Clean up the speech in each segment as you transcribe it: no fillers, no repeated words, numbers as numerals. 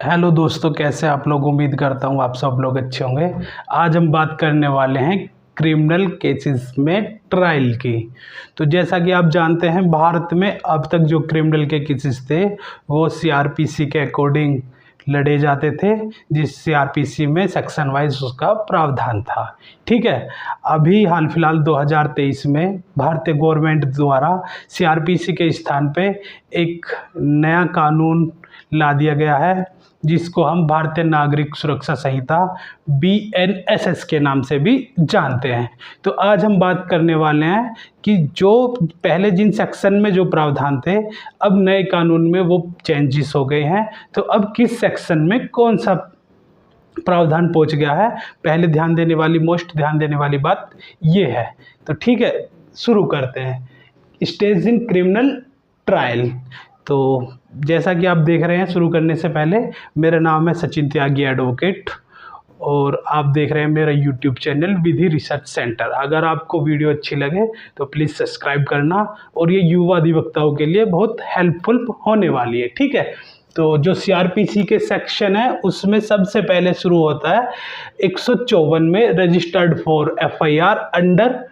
Hello दोस्तों, कैसे आप लोग। उम्मीद करता हूँ आप सब लोग अच्छे होंगे। आज हम बात करने वाले हैं क्रिमिनल केसेस में ट्रायल की। तो जैसा कि आप जानते हैं, भारत में अब तक जो क्रिमिनल के केसेस थे वो सीआरपीसी के अकॉर्डिंग लड़े जाते थे, जिस सीआरपीसी में सेक्शन वाइज उसका प्रावधान था। ठीक है। अभी हाल फिलहाल 2023 में भारतीय गवर्नमेंट द्वारा सीआरपीसी के स्थान पे एक नया कानून ला दिया गया है, जिसको हम भारतीय नागरिक सुरक्षा संहिता BNSS के नाम से भी जानते हैं। तो आज हम बात करने वाले हैं कि जो पहले जिन सेक्शन में जो प्रावधान थे, अब नए कानून में वो चेंजेस हो गए हैं। तो अब किस सेक्शन में कौन सा प्रावधान पहुंच गया है, पहले मोस्ट ध्यान देने वाली बात ये है। तो ठीक है, शुरू करते हैं। Stage in criminal trial. तो जैसा कि आप देख रहे हैं, शुरू करने से पहले मेरा नाम है सचिन त्यागी एडवोकेट, और आप देख रहे हैं मेरा यूट्यूब चैनल विधि रिसर्च सेंटर। अगर आपको वीडियो अच्छी लगे तो प्लीज़ सब्सक्राइब करना, और ये युवा अधिवक्ताओं के लिए बहुत हेल्पफुल होने वाली है। ठीक है। तो जो सीआरपीसी के सेक्शन है उसमें सबसे पहले शुरू होता है 154 में registered for FIR under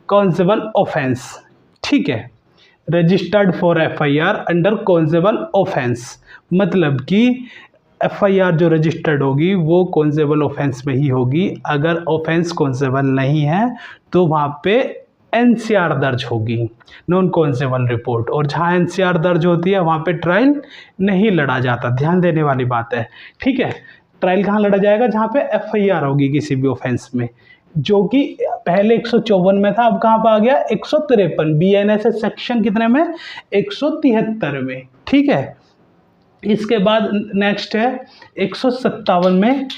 cognizable offence. ठीक है, registered for FIR under cognizable offence, मतलब कि FIR जो रजिस्टर्ड होगी वो कॉन्जेबल ऑफेंस में ही होगी। अगर ऑफेंस कॉन्जेबल नहीं है तो वहाँ पे NCR दर्ज होगी, नॉन कॉन्जेबल रिपोर्ट। और जहाँ NCR दर्ज होती है वहाँ पे ट्रायल नहीं लड़ा जाता। ध्यान देने वाली बात है। ठीक है। ट्रायल कहाँ लड़ा जाएगा? जहाँ पे FIR होगी किसी भी ऑफेंस में, जो कि पहले 154 में था, अब कहाँ पर आ गया 153। BNSS सेक्शन कितने में? 173 में। ठीक है। इसके बाद नेक्स्ट है 157 में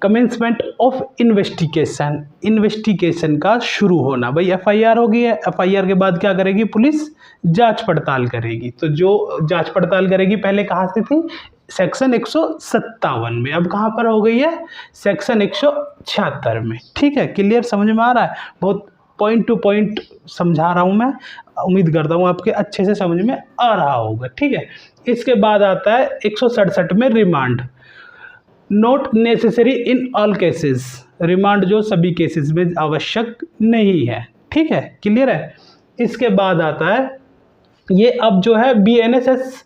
कमेंसमेंट ऑफ इन्वेस्टिगेशन। इन्वेस्टिगेशन का शुरू होना। भाई FIR हो गई है, FIR के बाद क्या करेगी पुलिस? जांच पड़ताल करेगी। तो जो जांच पड़ताल करेगी पहले कहाँ से थी? सेक्शन 157 में। अब कहाँ पर हो गई है? सेक्शन 176 में। ठीक है, क्लियर, समझ में आ रहा है? बहुत पॉइंट टू पॉइंट समझा रहा हूँ मैं, उम्मीद करता हूँ आपके अच्छे से समझ में आ रहा होगा। ठीक है। इसके बाद आता है 167 में remand. Not necessary in all cases. Remand जो सभी केसेस में आवश्यक नहीं है। ठीक है, क्लियर है? इसके बाद आता है ये अब जो है BNSS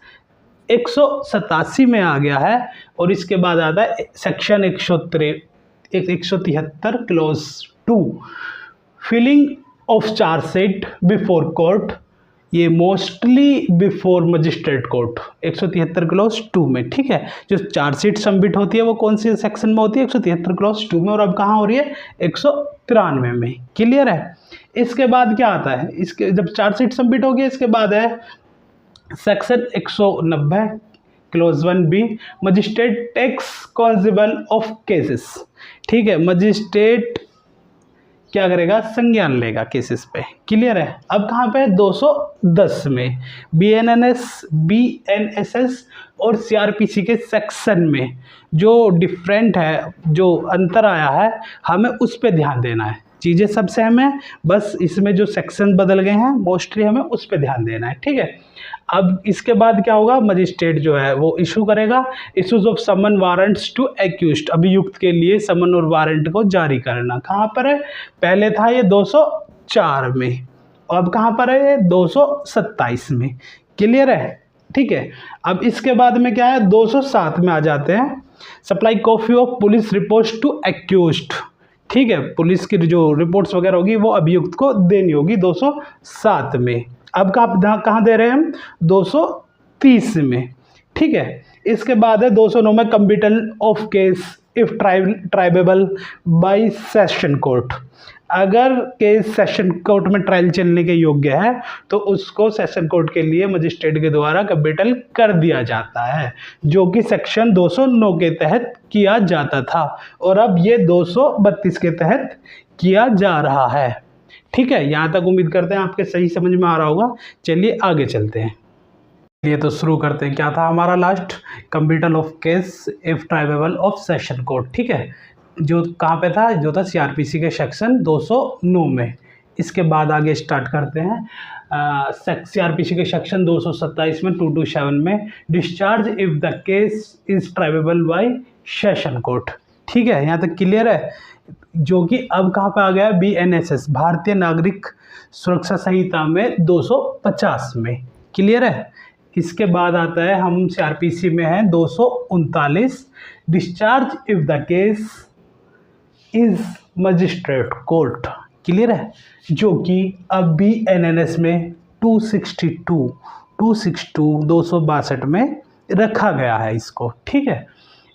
187 में आ गया है, और इसके बाद आता है section 173 clause 2 filing of chargesheet before court. ये mostly before magistrate court 173 clause 2 में। ठीक है। जो चार्जशीट सबमिट होती है वो कौन सी सेक्शन में होती है? 173 क्लॉज 2 में। और अब कहाँ हो रही है? 193 में। क्लियर है? इसके बाद क्या आता है? इसके जब चार्जशीट सबमिट होगी, इसके बाद है section 190 clause 1B magistrate takes cognizable of cases. ठीक है, मजिस्ट्रेट क्या करेगा? संज्ञान लेगा केसेस पे। क्लियर है? अब कहाँ पे? 210 में BNSS और CRPC के सेक्शन में जो डिफरेंट है, जो अंतर आया है, हमें उस पर ध्यान देना है। चीज़ें सब सेम है, बस इसमें जो सेक्शन बदल गए हैं मोस्टली हमें उस पर ध्यान देना है। ठीक है। अब इसके बाद क्या होगा? मजिस्ट्रेट जो है वो इशू करेगा issues of summon warrants to accused. अभियुक्त के लिए समन और वारंट को जारी करना। कहाँ पर है? पहले था ये 204 में, अब कहाँ पर है? ये 227 में। क्लियर है? ठीक है। अब इसके बाद में क्या है? 207 में आ जाते हैं। Supply copy of police reports to accused. ठीक है, पुलिस की जो रिपोर्ट्स वगैरह होगी वो अभियुक्त को देनी होगी 207 में। अब कहाँ दे रहे हैं हम? 230 में। ठीक है। इसके बाद है 209 में committal of case if triable by session court. अगर केस सेशन कोर्ट में ट्रायल चलने के योग्य है तो उसको सेशन कोर्ट के लिए मजिस्ट्रेट के द्वारा कंप्यूटल कर दिया जाता है, जो कि सेक्शन 209 के तहत किया जाता था, और अब ये 232 के तहत किया जा रहा है। ठीक है, यहाँ तक उम्मीद करते हैं आपके सही समझ में आ रहा होगा। चलिए आगे चलते हैं। ये तो शुरू करते हैं। क्या था हमारा last? Committal of case if triable of session court. ठीक है, जो कहाँ पे था? जो था CRPC के सेक्शन 209 में। इसके बाद आगे स्टार्ट करते हैं। CRPC के सेक्शन 227 में 227 में discharge if the case is triable by session court. ठीक है, यहाँ तक क्लियर है। जो कि अब कहाँ पे आ गया है, BNSS भारतीय नागरिक सुरक्षा संहिता में 250 में। क्लियर है। इसके बाद आता है, हम CRPC में हैं 239 discharge if the case is magistrate court. Clear है। जो कि अब BNSS में 262 में रखा गया है इसको। ठीक है।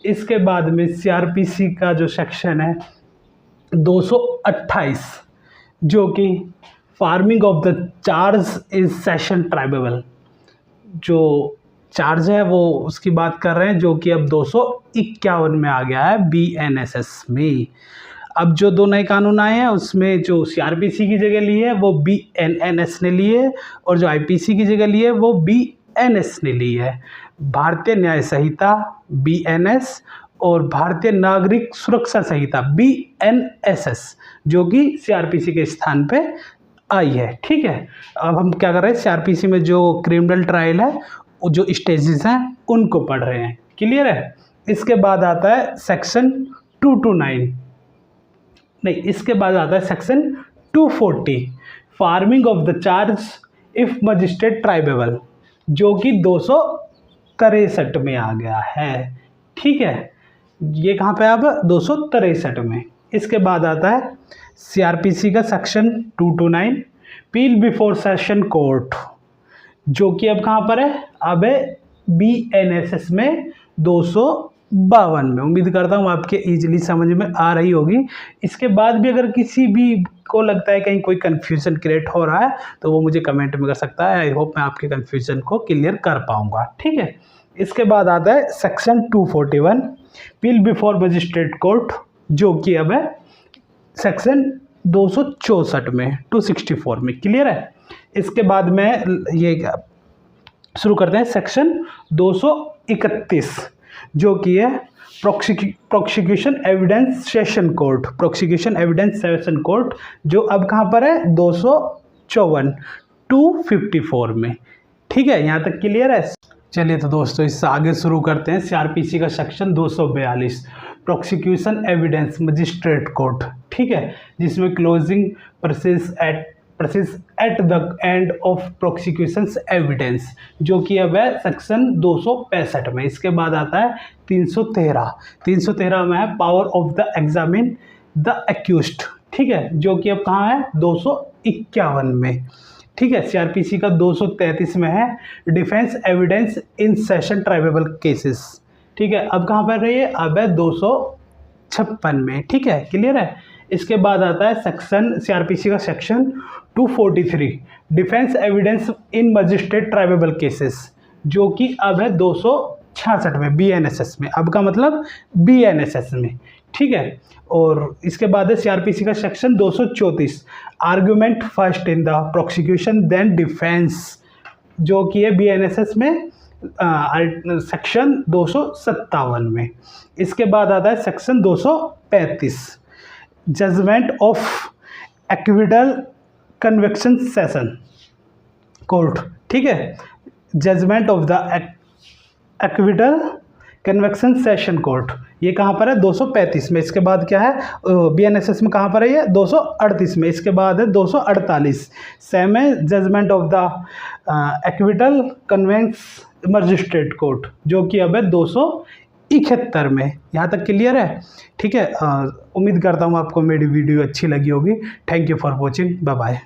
इसके बाद में CRPC का जो सेक्शन है 228, जो कि framing of the charge is session triable, जो चार्ज है वो उसकी बात कर रहे हैं, जो कि अब 251 में आ गया है BNSS में। अब जो दो नए कानून आए हैं उसमें जो CRPC की जगह ली है वो BNSS ने ली है, और जो IPC की जगह ली है वो BNS ने ली है। भारतीय न्याय संहिता BNS और भारतीय नागरिक सुरक्षा संहिता BNSS, जो कि CRPC के स्थान पे आई है। ठीक है। अब हम क्या कर रहे हैं, CRPC में जो क्रिमिनल ट्रायल है, जो स्टेजेस हैं उनको पढ़ रहे हैं। क्लियर है। इसके बाद आता है सेक्शन 229, नहीं, इसके बाद आता है section 240 framing of the charge if magistrate triable, जो कि 263 में आ गया है। ठीक है। ये कहाँ पे अब 263 में। इसके बाद आता है CRPC का सेक्शन 229 पील बिफोर सेशन कोर्ट, जो कि अब कहाँ पर है, अब है BNSS में 252 में। उम्मीद करता हूँ आपके इजीली समझ में आ रही होगी। इसके बाद भी अगर किसी भी को लगता है कहीं कोई कन्फ्यूज़न क्रिएट हो रहा है तो वो मुझे कमेंट में कर सकता है। आई होप मैं आपके कन्फ्यूज़न को क्लियर कर पाऊँगा। ठीक है। इसके बाद आता है सेक्शन 241 पील बिफोर मजिस्ट्रेट कोर्ट, जो कि अब है सेक्शन 264 में 264 में। क्लियर है। इसके बाद में ये शुरू करते हैं सेक्शन 231, जो कि है prosecution evidence session court, prosecution evidence session court, जो अब कहाँ पर है 254 में। ठीक है। यहाँ तक क्लियर है। चलिए तो दोस्तों इससे आगे शुरू करते हैं। CRPC का section 242 prosecution evidence magistrate court. ठीक है। जिसमें closing process at the end of prosecution evidence, जो कि अब है सेक्शन 265 में। इसके बाद आता है 313 में है power of the examine the accused. ठीक है। जो कि अब कहाँ है 251 में। ठीक है। CRPC का 233 में है defence evidence in session triable cases. ठीक है। अब कहाँ पर रही है, अब है 256 में। ठीक है। क्लियर है। इसके बाद आता है सेक्शन CRPC का section 243 defence evidence in magistrate triable cases, जो कि अब है 266 में BNSS में। अब का मतलब BNSS में। ठीक है। और इसके बाद है CRPC का section 234 argument first in the prosecution then defence, जो कि है BNSS में सेक्शन 257 में। इसके बाद आता है section 235 judgment of acquittal conviction session court. ठीक है। Judgment of the acquittal conviction session court, ये कहाँ पर है 235 में। इसके बाद क्या है BNSS में कहाँ पर है ये 238 में। इसके बाद है 248 सेम है judgment of the acquittal conviction magistrate court, जो कि अब है 271 में। यहाँ तक क्लियर है। ठीक है। उम्मीद करता हूँ आपको मेरी वीडियो अच्छी लगी होगी। Thank you for watching. Bye bye.